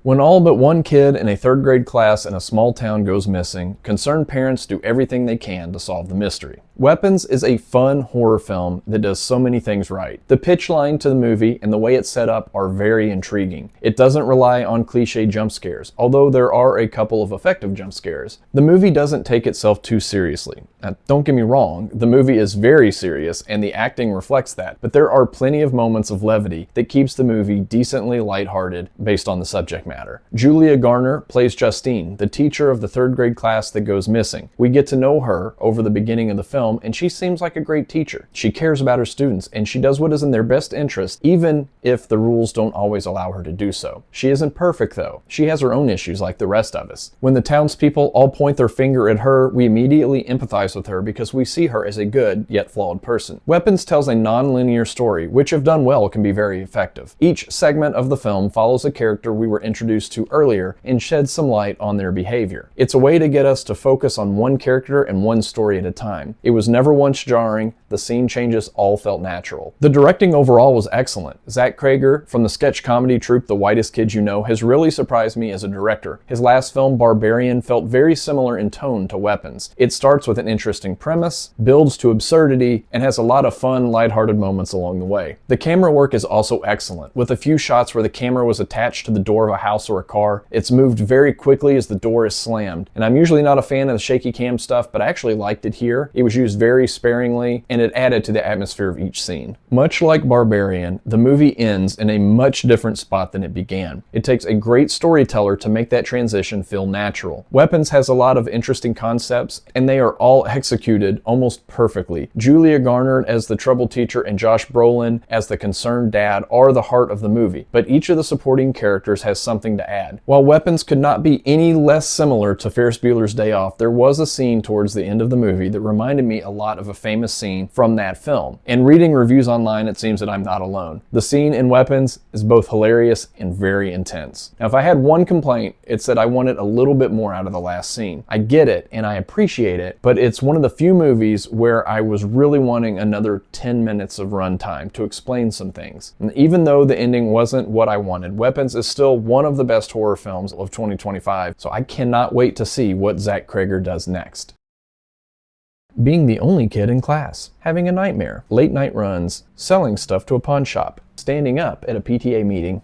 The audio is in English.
When all but one kid in a third grade class in a small town goes missing, concerned parents do everything they can to solve the mystery. Weapons is a fun horror film that does so many things right. The pitch line to the movie and the way it's set up are very intriguing. It doesn't rely on cliche jump scares, although there are a couple of effective jump scares. The movie doesn't take itself too seriously. Now, don't get me wrong, the movie is very serious and the acting reflects that, but there are plenty of moments of levity that keeps the movie decently lighthearted based on the subject matter. Julia Garner plays Justine, the teacher of the third grade class that goes missing. We get to know her over the beginning of the film, and she seems like a great teacher. She cares about her students, and she does what is in their best interest, even if the rules don't always allow her to do so. She isn't perfect, though. She has her own issues like the rest of us. When the townspeople all point their finger at her, we immediately empathize with her because we see her as a good, yet flawed person. Weapons tells a non-linear story, which if done well can be very effective. Each segment of the film follows a character we were introduced to earlier and sheds some light on their behavior. It's a way to get us to focus on one character and one story at a time. It was never once jarring. The scene changes all felt natural. The directing overall was excellent. Zach Cregger from the sketch comedy troupe The Whitest Kids You Know has really surprised me as a director. His last film, Barbarian, felt very similar in tone to Weapons. It starts with an interesting premise, builds to absurdity, and has a lot of fun, lighthearted moments along the way. The camera work is also excellent, with a few shots where the camera was attached to the door of a house or a car. It's moved very quickly as the door is slammed, and I'm usually not a fan of the shaky cam stuff, but I actually liked it here. It was used very sparingly, and it added to the atmosphere of each scene. Much like Barbarian, the movie ends in a much different spot than it began. It takes a great storyteller to make that transition feel natural. Weapons has a lot of interesting concepts, and they are all executed almost perfectly. Julia Garner as the trouble teacher and Josh Brolin as the concerned dad are the heart of the movie, but each of the supporting characters has something to add. While Weapons could not be any less similar to Ferris Bueller's Day Off, there was a scene towards the end of the movie that reminded me a lot of a famous scene from that film. And reading reviews online, it seems that I'm not alone. The scene in Weapons is both hilarious and very intense. Now, if I had one complaint, it's that I wanted a little bit more out of the last scene. I get it and I appreciate it, but it's one of the few movies where I was really wanting another 10 minutes of runtime to explain some things. And even though the ending wasn't what I wanted, Weapons is still one of the best horror films of 2025, so I cannot wait to see what Zach Cregger does next. Being the only kid in class, having a nightmare, late night runs, selling stuff to a pawn shop, standing up at a PTA meeting,